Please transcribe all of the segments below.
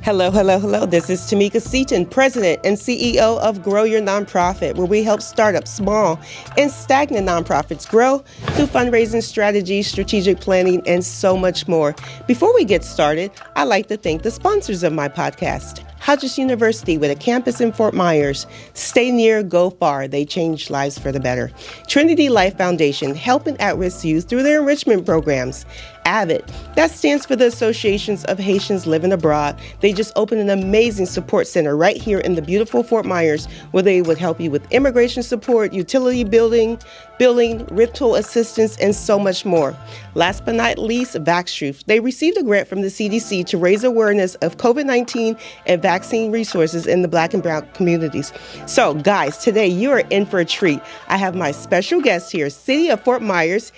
Hello, hello, hello. This is Tamika Seaton, President and CEO of Grow Your Nonprofit, where we help startups, small and stagnant nonprofits grow through fundraising strategies, strategic planning, and so much more. Before we get started, I'd like to thank the sponsors of my podcast. Hodges University with a campus in Fort Myers. Stay near, go far. They change lives for the better. Trinity Life Foundation, helping at-risk youth through their enrichment programs. AVID, that stands for the Associations of Haitians Living Abroad. They just opened an amazing support center right here in the beautiful Fort Myers, where they would help you with immigration support, utility billing, rental assistance, and so much more. Last but not least, VaxTruth. They received a grant from the CDC to raise awareness of COVID-19 and vaccine resources in the Black and Brown communities. So, guys, today you are in for a treat. I have my special guest here, City of Fort Myers,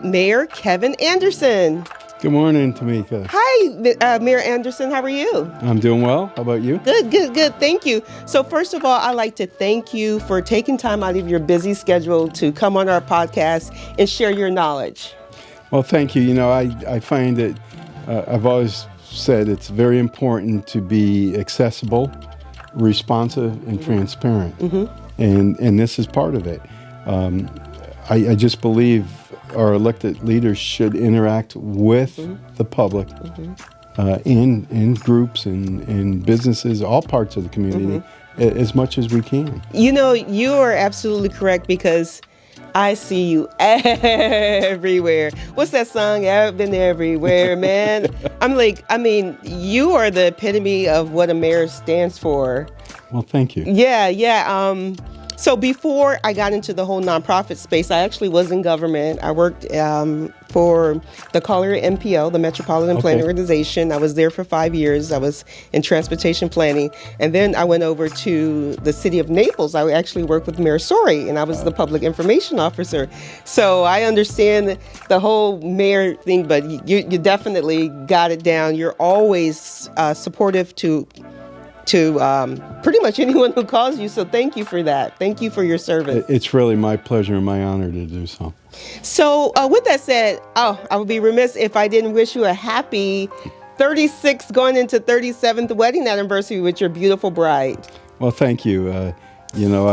Mayor Kevin Anderson. Good morning, Tamika. Hi, Mayor Anderson. How are you? I'm doing well. How about you? Good. Thank you. So first of all, I'd like to thank you for taking time out of your busy schedule to come on our podcast and share your knowledge. Well, thank you. You know, I find that I've always said it's very important to be accessible, responsive, and transparent. And this is part of it. I just believe our elected leaders should interact with the public in groups and businesses, all parts of the community, as much as we can. You know, you are absolutely correct, because I see you everywhere. What's that song? I've been everywhere, man. You are the epitome of what a mayor stands for. Well, thank you. Yeah. So before I got into the whole nonprofit space, I actually was in government. I worked for the Collier MPO, the Metropolitan Planning Organization. I was there for 5 years. I was in transportation planning. And then I went over to the city of Naples. I actually worked with Mayor Sori, and I was the public information officer. So I understand the whole mayor thing, but you definitely got it down. You're always supportive to pretty much anyone who calls you. So thank you for that. Thank you for your service. It's really my pleasure and my honor to do so. So with that said, I would be remiss if I didn't wish you a happy 36th going into 37th wedding anniversary with your beautiful bride. Well, thank you. I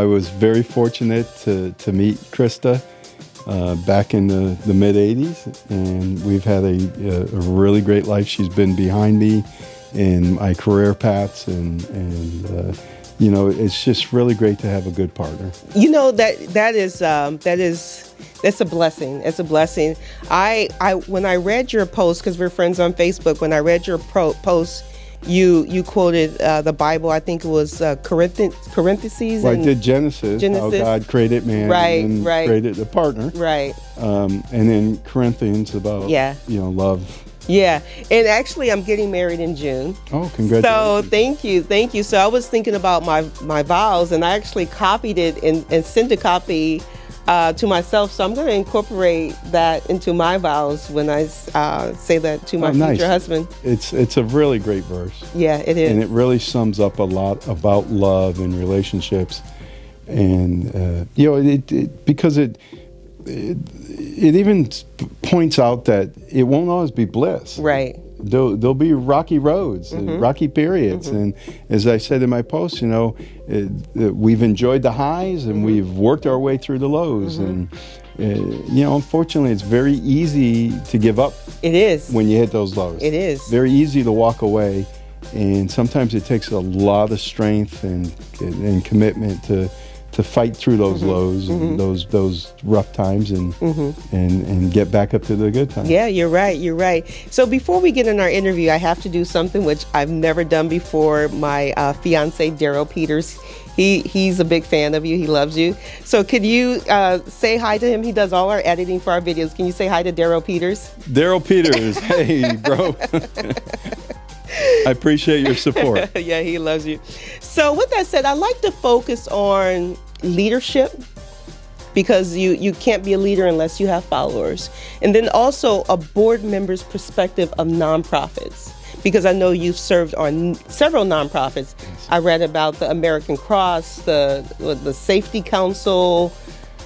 was very fortunate to meet Krista back in the mid-'80s, and we've had a really great life. She's been behind me in my career paths, and it's just really great to have a good partner. You know, that's a blessing. It's a blessing. I when I read your post, because we're friends on Facebook, when I read your post, you quoted the Bible. I think it was parentheses. Well, I did Genesis, how God created man, and created the partner. Right. And then Corinthians about love. Yeah, and actually I'm getting married in June. Oh, congratulations. So thank you. So I was thinking about my vows, and I actually copied it and sent a copy to myself. So I'm going to incorporate that into my vows when I say that to my future husband. It's a really great verse. Yeah, it is. And it really sums up a lot about love and relationships. And, because it even points out that it won't always be bliss. Right. There'll be rocky roads, and rocky periods. And as I said in my post, we've enjoyed the highs and we've worked our way through the lows. And, unfortunately, it's very easy to give up. It is. When you hit those lows. It is. Very easy to walk away. And sometimes it takes a lot of strength and commitment to fight through those lows and those rough times and get back up to the good times. Yeah, you're right. So before we get in our interview, I have to do something which I've never done before. My fiance, Daryl Peters, he's a big fan of you. He loves you. So could you say hi to him? He does all our editing for our videos. Can you say hi to Daryl Peters? Daryl Peters, hey, bro. I appreciate your support. Yeah, he loves you. So with that said, I like to focus on leadership, because you can't be a leader unless you have followers. And then also a board member's perspective of nonprofits. because I know you've served on several nonprofits. I read about the American Cross, the Safety Council.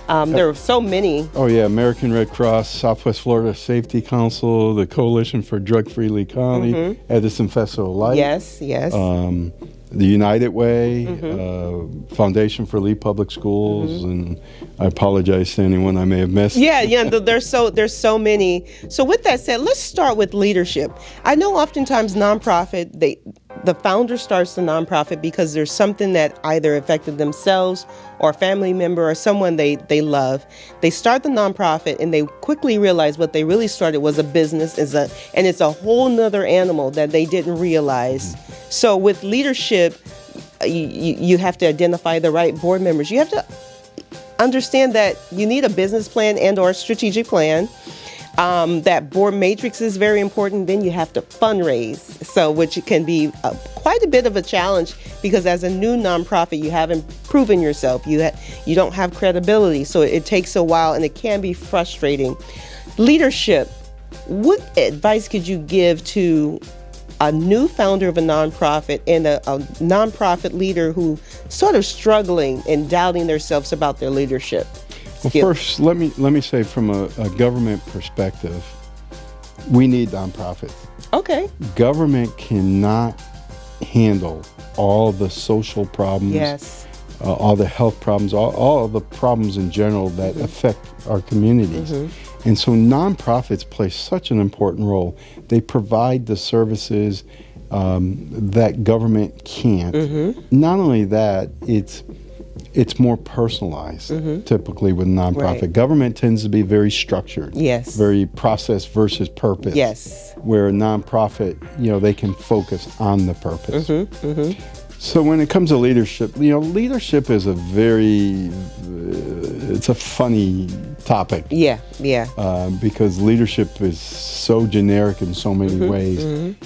There are so many. Oh yeah, American Red Cross, Southwest Florida Safety Council, the Coalition for Drug-Free Lee County, Edison Festival of Light. Yes. The United Way, Foundation for Lee Public Schools, and I apologize to anyone I may have missed. Yeah. There's so many. So with that said, let's start with leadership. I know oftentimes nonprofit, the founder starts the nonprofit because there's something that either affected themselves or a family member or someone they love. They start the nonprofit and they quickly realize what they really started was a business, and it's a whole nother animal that they didn't realize. So with leadership, you have to identify the right board members. You have to understand that you need a business plan and or a strategic plan. That board matrix is very important. Then you have to fundraise, so which can be quite a bit of a challenge because as a new nonprofit, you haven't proven yourself. You don't have credibility, so it takes a while and it can be frustrating. Leadership. What advice could you give to a new founder of a nonprofit and a nonprofit leader who sort of struggling and doubting themselves about their leadership? Well, first, let me say from a government perspective, we need nonprofits. Okay. Government cannot handle all the social problems, Yes. All the health problems, all the problems in general that affect our communities. And so nonprofits play such an important role. They provide the services that government can't. Not only that, it's more personalized typically with nonprofit. Right. Government tends to be very structured. Yes. Very process versus purpose. Yes. Where a nonprofit, they can focus on the purpose. So when it comes to leadership, leadership is it's a funny topic. Yeah. Because leadership is so generic in so many ways.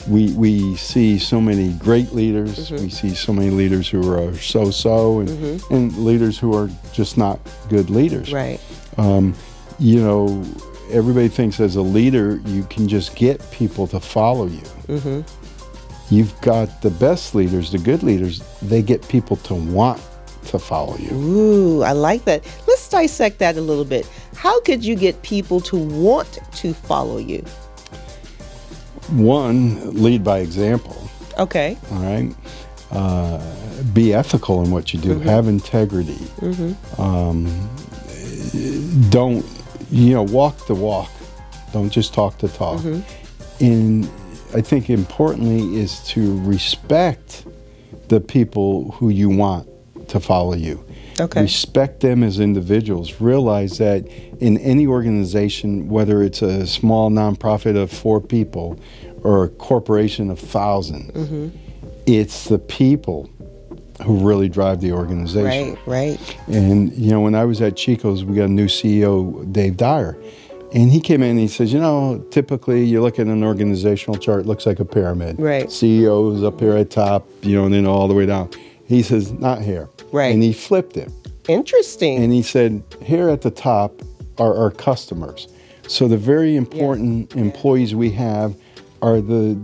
We see so many great leaders. We see so many leaders who are so-so and leaders who are just not good leaders. Right. Everybody thinks as a leader, you can just get people to follow you. You've got the best leaders, the good leaders, they get people to want to follow you. Ooh, I like that. Let's dissect that a little bit. How could you get people to want to follow you? One, lead by example. Okay. All right. Be ethical in what you do. Have integrity. Don't, walk the walk. Don't just talk the talk. And I think importantly is to respect the people who you want to follow you. Okay. Respect them as individuals. Realize that in any organization, whether it's a small nonprofit of 4 people or a corporation of thousands, it's the people who really drive the organization. Right. And, when I was at Chico's, we got a new CEO, Dave Dyer. And he came in and he says, typically you look at an organizational chart, it looks like a pyramid. Right. CEO's up here at top, and then all the way down. He says, not here. Right. And he flipped it. Interesting. And he said, here at the top are our customers. So the very important employees we have are the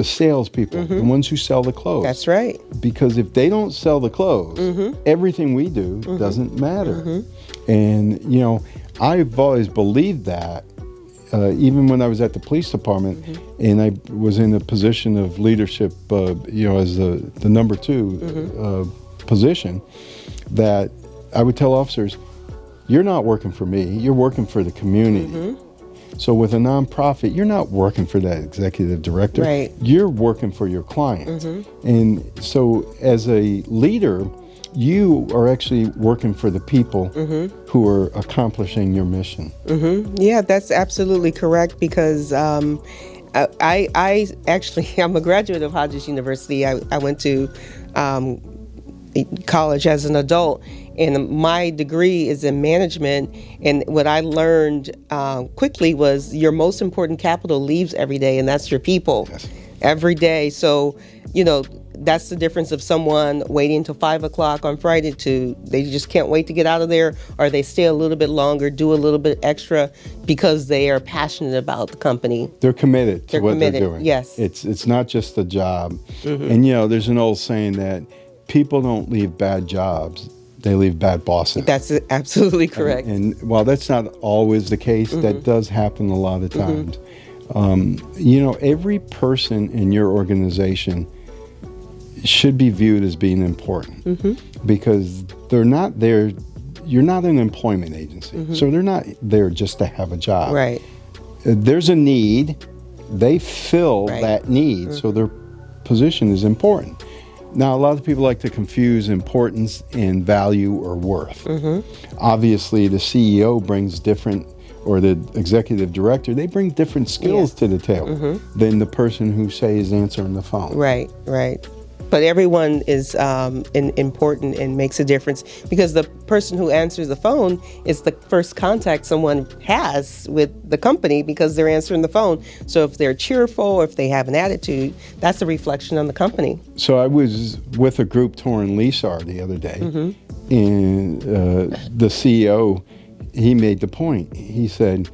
salespeople, the ones who sell the clothes. That's right. Because if they don't sell the clothes, everything we do doesn't matter. And, I've always believed that, even when I was at the police department and I was in a position of leadership, as the number 2 position, that I would tell officers, you're not working for me, you're working for the community. So with a nonprofit, you're not working for that executive director. Right. You're working for your client. And so as a leader, you are actually working for the people who are accomplishing your mission. Yeah, that's absolutely correct because I actually, I'm a graduate of Hodges University. I went to college as an adult, and my degree is in management. And what I learned quickly was your most important capital leaves every day, and that's your people. Yes. Every day. So, that's the difference of someone waiting until 5 o'clock on Friday to they just can't wait to get out of there, or they stay a little bit longer, do a little bit extra because they are passionate about the company. They're committed to what they're doing. Yes. It's not just a job. And, there's an old saying that people don't leave bad jobs, they leave bad bosses. That's absolutely correct. And while that's not always the case, that does happen a lot of times. Every person in your organization should be viewed as being important because they're not there. You're not an employment agency, so they're not there just to have a job. Right. There's a need. They fill that need, so their position is important. Now, a lot of people like to confuse importance and value or worth. Obviously, the CEO brings different, or the executive director, they bring different skills to the table than the person who, say, is answering the phone. Right. But everyone is important and makes a difference because the person who answers the phone is the first contact someone has with the company because they're answering the phone. So if they're cheerful or if they have an attitude, that's a reflection on the company. So I was with a group touring Leasar the other day, and the CEO, he made the point. He said,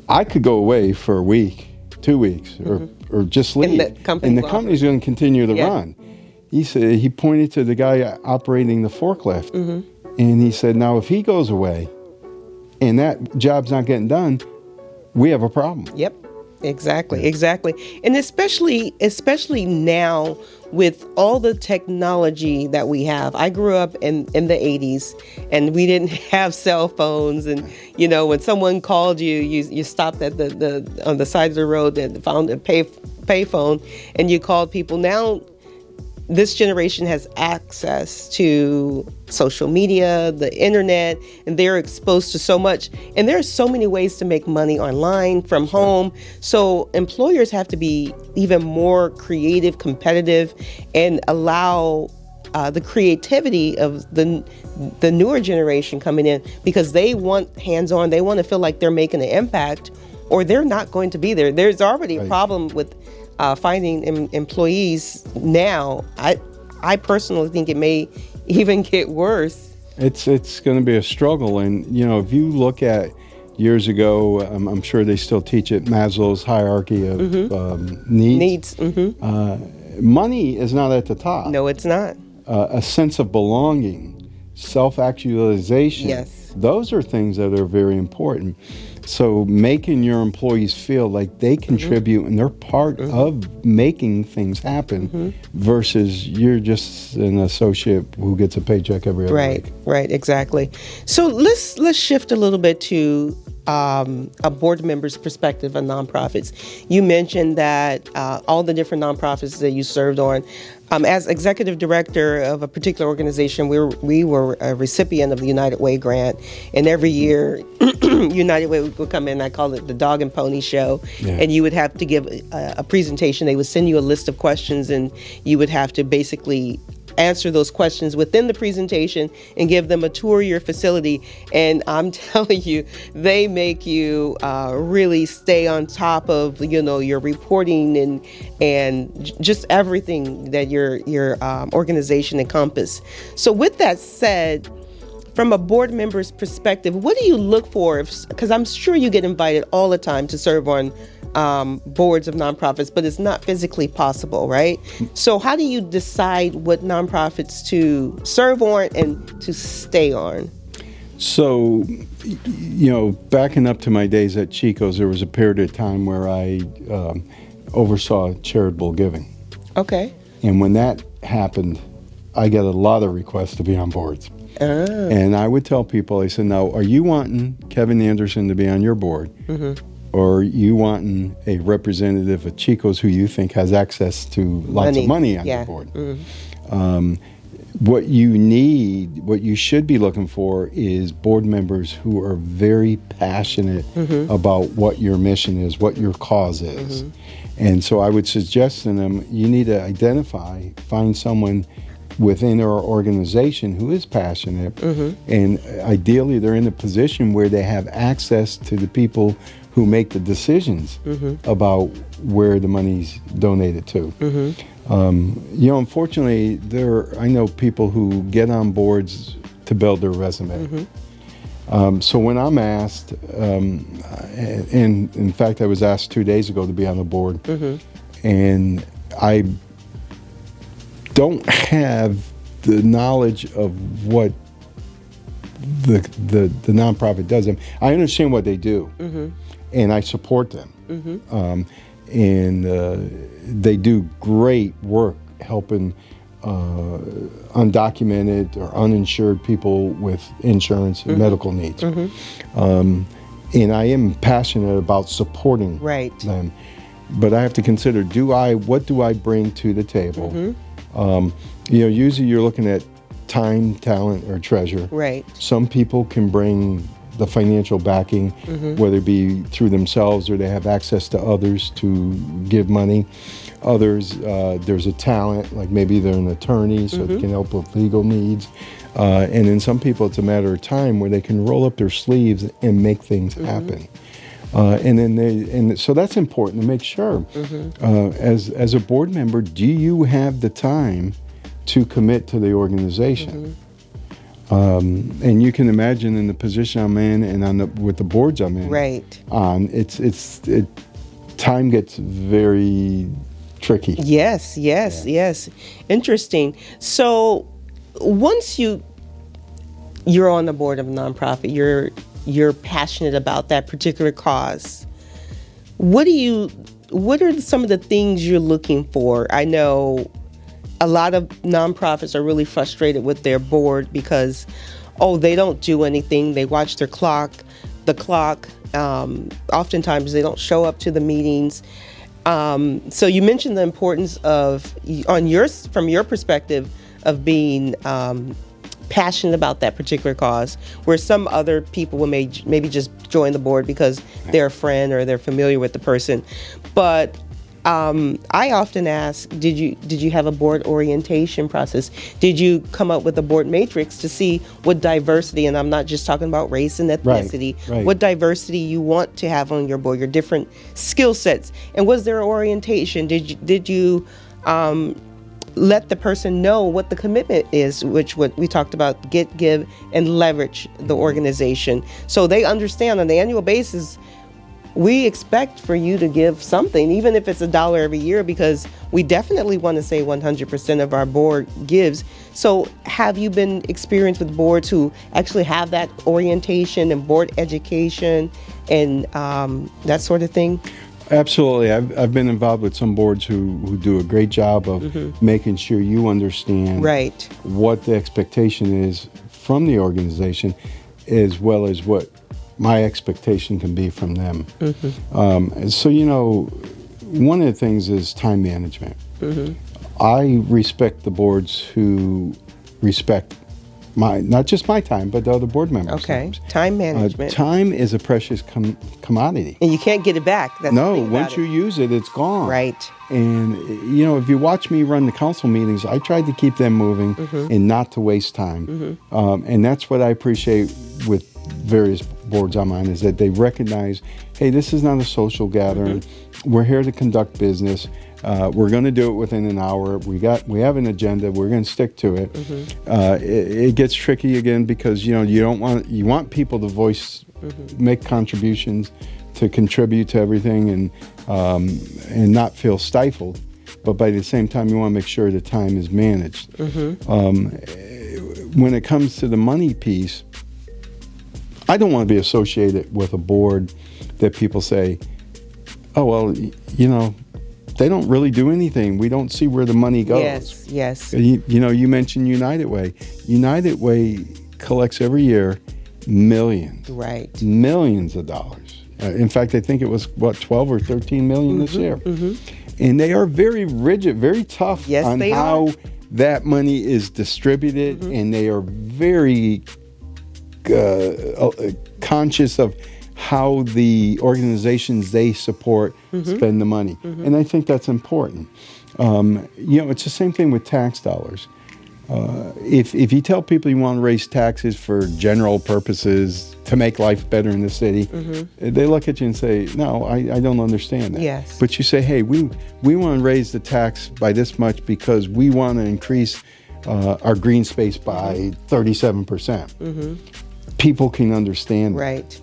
I could go away for a week, 2 weeks, or just leave. And the company's going to continue to run. He said, he pointed to the guy operating the forklift, and he said, now if he goes away and that job's not getting done, we have a problem. Yep, exactly. And especially now with all the technology that we have. I grew up in the 80s and we didn't have cell phones, and when someone called you stopped at the on the side of the road and found a pay phone and you called people. Now this generation has access to social media, the internet, and they're exposed to so much. And there are so many ways to make money online from home. So employers have to be even more creative, competitive, and allow the creativity of the newer generation coming in because they want hands-on. They want to feel like they're making an impact, or they're not going to be there. There's already a problem with finding employees now. I personally think it may even get worse. It's going to be a struggle, and if you look at years ago, I'm sure they still teach it, Maslow's hierarchy of needs. Money is not at the top. No, it's not. A sense of belonging, self-actualization. Yes. Those are things that are very important. So making your employees feel like they contribute and they're part of making things happen versus you're just an associate who gets a paycheck every other week. Right, exactly. So let's shift a little bit to a board member's perspective on nonprofits. You mentioned that all the different nonprofits that you served on. As executive director of a particular organization, we were a recipient of the United Way grant, and every year United Way would come in. I call it the dog and pony show, and you would have to give a presentation. They would send you a list of questions, and you would have to basically answer those questions within the presentation and give them a tour of your facility. And I'm telling you, they make you really stay on top of your reporting and just everything that your organization encompass. So with that said, from a board member's perspective, what do you look for? Because I'm sure you get invited all the time to serve on boards of nonprofits, but it's not physically possible, right? So how do you decide what nonprofits to serve on and to stay on? So, backing up to my days at Chico's, there was a period of time where I oversaw charitable giving. Okay. And when that happened, I got a lot of requests to be on boards. And I would tell people, I said, now, are you wanting Kevin Anderson to be on your board? Or are you wanting a representative of Chico's who you think has access to lots of money on your board? What you need, what you should be looking for is board members who are very passionate about what your mission is, what your cause is. And so I would suggest to them, you need to find someone within our organization who is passionate, and ideally they're in a position where they have access to the people who make the decisions about where the money's donated to. Unfortunately, I know people who get on boards to build their resume. So when I'm asked, and in fact, I was asked 2 days ago to be on the board, and I don't have the knowledge of what the nonprofit does. I understand what they do, and I support them. And they do great work helping undocumented or uninsured people with insurance and medical needs. And I am passionate about supporting them. But I have to consider, what do I bring to the table? Usually you're looking at time, talent, or treasure. Some people can bring the financial backing, whether it be through themselves or they have access to others to give money. Others, there's a talent, like maybe they're an attorney, so they can help with legal needs. And in some people, it's a matter of time where they can roll up their sleeves and make things happen. So that's important to make sure. As a board member, do you have the time to commit to the organization? And you can imagine in the position I'm in and with the boards I'm in, time gets very tricky. Yes. Interesting. So once you're on the board of a nonprofit, you're passionate about that particular cause. What are some of the things you're looking for? I know a lot of nonprofits are really frustrated with their board because, they don't do anything. They watch the clock. Oftentimes they don't show up to the meetings. So you mentioned the importance of, from your perspective, of being passionate about that particular cause, where some other people will maybe just join the board because they're a friend or they're familiar with the person. But I often ask, did you have a board orientation process? Did you come up with a board matrix to see what diversity, and I'm not just talking about race and ethnicity, what diversity you want to have on your board, your different skill sets? And was there orientation? Did you let the person know what the commitment is, which what we talked about, get, give, and leverage the organization, so they understand on the annual basis, we expect for you to give something, even if it's $1 every year, because we definitely want to say 100% of our board gives. So have you been experienced with boards who actually have that orientation and board education and that sort of thing? Absolutely. I've been involved with some boards who do a great job of making sure you understand what the expectation is from the organization, as well as what my expectation can be from them. So, one of the things is time management. I respect the boards who respect not just my time, but the other board members' times. Time management. Time is a precious commodity. And you can't get it back. Once you use it, it's gone. And, if you watch me run the council meetings, I try to keep them moving and not to waste time. And that's what I appreciate with various boards I'm on, is that they recognize, hey, this is not a social gathering. We're here to conduct business. We're going to do it within an hour. We have an agenda. We're going to stick to it. It gets tricky again because you want people to voice, make contributions, to contribute to everything, and not feel stifled. But by the same time, you want to make sure the time is managed. When it comes to the money piece, I don't want to be associated with a board that people say, oh, well, they don't really do anything. We don't see where the money goes. Yes. You mentioned United Way. United Way collects every year millions. Millions of dollars. In fact, I think it was, 12 or 13 million this year. And they are very rigid, very tough on how that money is distributed, and they are very conscious of how the organizations they support spend the money. And I think that's important. It's the same thing with tax dollars. If you tell people you want to raise taxes for general purposes, to make life better in the city, they look at you and say, no, I don't understand that. Yes. But you say, hey, we want to raise the tax by this much because we want to increase our green space by 37%. People can understand that. Right.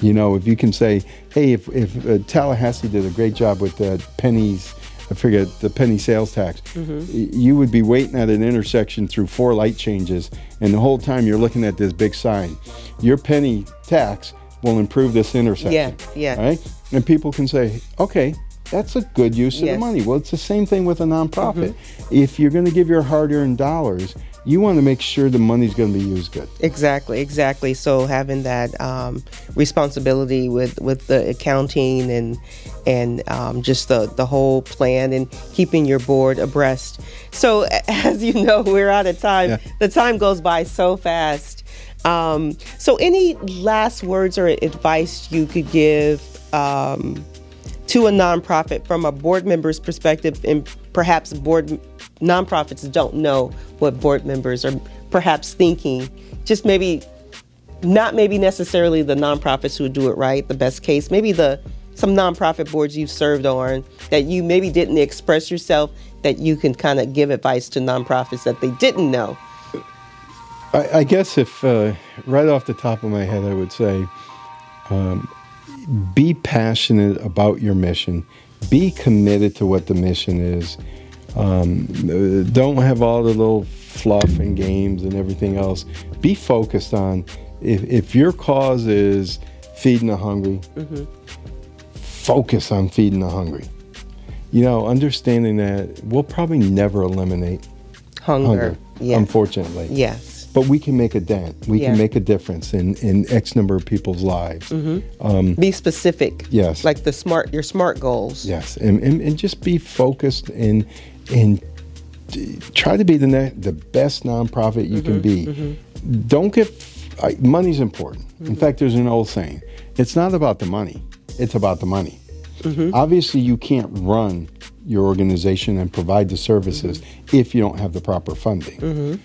You know, if you can say, hey, if Tallahassee did a great job with the pennies, I forget, the penny sales tax, you would be waiting at an intersection through 4 light changes, and the whole time you're looking at this big sign. Your penny tax will improve this intersection. Yeah. Right? And people can say, okay, that's a good use of the money. Well, it's the same thing with a nonprofit. If you're going to give your hard-earned dollars, you want to make sure the money's going to be used good. Exactly. So having that responsibility with the accounting and just the whole plan and keeping your board abreast. So as you know, we're out of time. Yeah. The time goes by so fast. So any last words or advice you could give to a nonprofit from a board member's perspective, and perhaps nonprofits don't know what board members are perhaps thinking, just not necessarily the nonprofits who do it right, the best case, maybe some nonprofit boards you've served on that you maybe didn't express yourself, that you can kind of give advice to nonprofits that they didn't know. I guess if right off the top of my head, I would say, be passionate about your mission. Be committed to what the mission is. Don't have all the little fluff and games and everything else. Be focused on, if your cause is feeding the hungry, focus on feeding the hungry. You know, understanding that we'll probably never eliminate hunger, unfortunately. Yes. But we can make a dent. We can make a difference in X number of people's lives. Be specific. Yes. Like your SMART goals. Yes, and just be focused and try to be the best nonprofit you can be. Don't get money's important. In fact, there's an old saying: it's not about the money; it's about the money. Obviously, you can't run your organization and provide the services if you don't have the proper funding.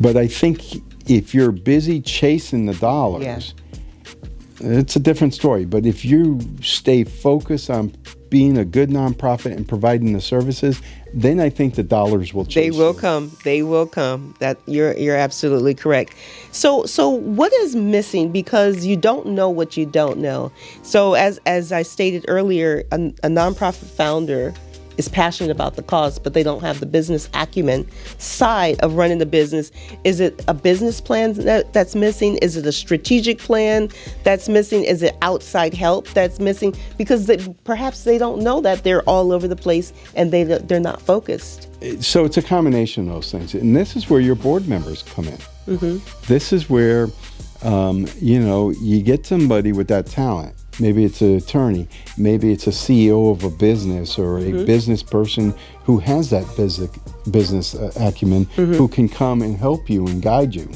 But I think if you're busy chasing the dollars, it's a different story. But if you stay focused on being a good nonprofit and providing the services, then I think the dollars will chase. They will come. That you're absolutely correct. So what is missing? Because you don't know what you don't know. So as I stated earlier, a nonprofit founder is passionate about the cause, but they don't have the business acumen side of running the business. Is it a business plan that's missing? Is it a strategic plan that's missing? Is it outside help that's missing? Because perhaps they don't know that they're all over the place and they're not focused. So it's a combination of those things. And this is where your board members come in. This is where, you get somebody with that talent. Maybe it's an attorney, maybe it's a CEO of a business or a business person who has that business acumen, who can come and help you and guide you.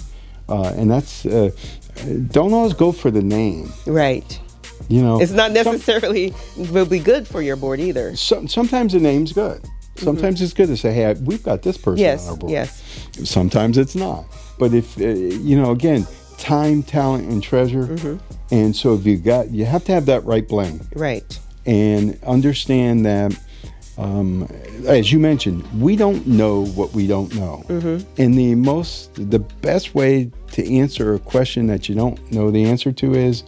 And that's, don't always go for the name. Right. You know, it's not necessarily will be good for your board either. Sometimes the name's good. Sometimes it's good to say, hey, we've got this person on our board. Yes. Sometimes it's not. But if, again, time, talent, and treasure. And so if you have to have that right blend. Right. And understand that, as you mentioned, we don't know what we don't know. And the best way to answer a question that you don't know the answer to is,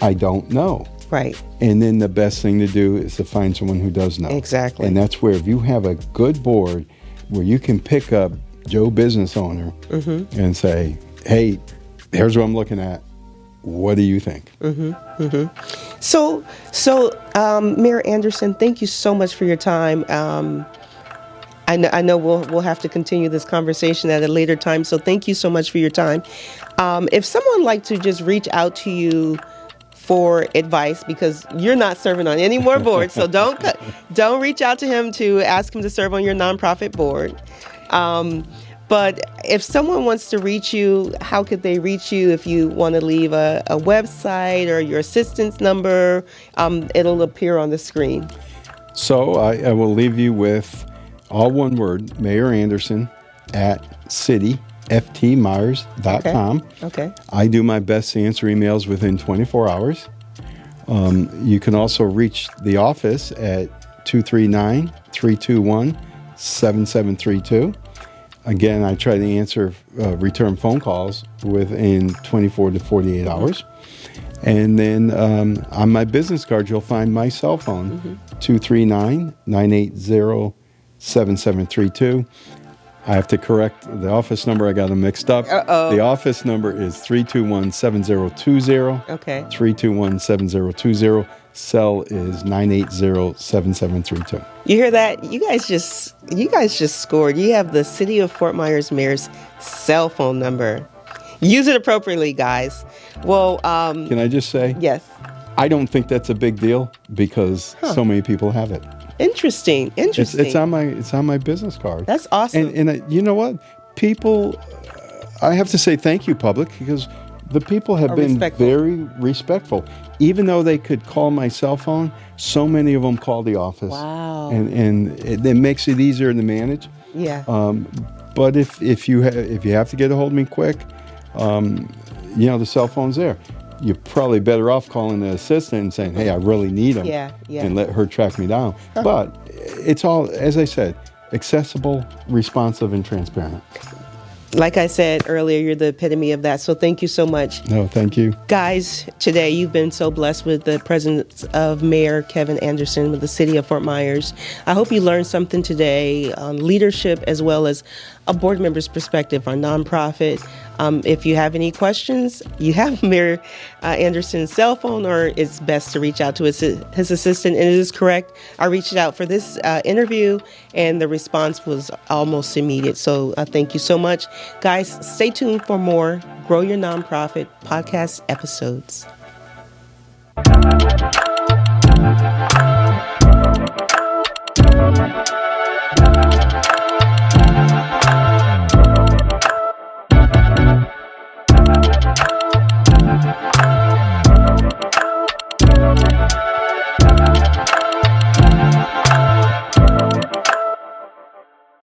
I don't know. Right. And then the best thing to do is to find someone who does know. Exactly. And that's where if you have a good board where you can pick up Joe business owner and say, hey, here's what I'm looking at. What do you think? So, Mayor Anderson, thank you so much for your time. I know we'll have to continue this conversation at a later time. So thank you so much for your time. If someone would like to just reach out to you for advice, because you're not serving on any more boards, so don't reach out to him to ask him to serve on your nonprofit board. But if someone wants to reach you, how could they reach you? If you want to leave a website or your assistance number, it'll appear on the screen. So I will leave you with all one word, Mayor Anderson @city, ftmyers.com. Okay. I do my best to answer emails within 24 hours. You can also reach the office at 239-321-7732. Again, I try to answer return phone calls within 24 to 48 hours. And then on my business card, you'll find my cell phone, 239-980-7732. I have to correct the office number. I got them mixed up. Uh-oh. The office number is 321-7020. Okay. 321-7020. Cell is 980-7732. You hear that? You guys just scored. You have the City of Fort Myers Mayor's cell phone number. Use it appropriately, guys. Well, Can I just say? yes. I don't think that's a big deal because so many people have it. Interesting. It's on my business card. That's awesome. And you know what? People, I have to say thank you, public, because the people have been very respectful. Even though they could call my cell phone, so many of them call the office. Wow. And it makes it easier to manage. Yeah. But if you have to get a hold of me quick, the cell phone's there. You're probably better off calling the assistant and saying, hey, I really need them. Yeah. And let her track me down. But it's all, as I said, accessible, responsive, and transparent. Like I said earlier, you're the epitome of that. So thank you so much. No, thank you. Guys, today you've been so blessed with the presence of Mayor Kevin Anderson with the City of Fort Myers. I hope you learned something today on leadership as well as a board member's perspective on nonprofit. If you have any questions, you have Mayor Anderson's cell phone, or it's best to reach out to his assistant. And it is correct. I reached out for this interview, and the response was almost immediate. So thank you so much. Guys, stay tuned for more Grow Your Nonprofit podcast episodes.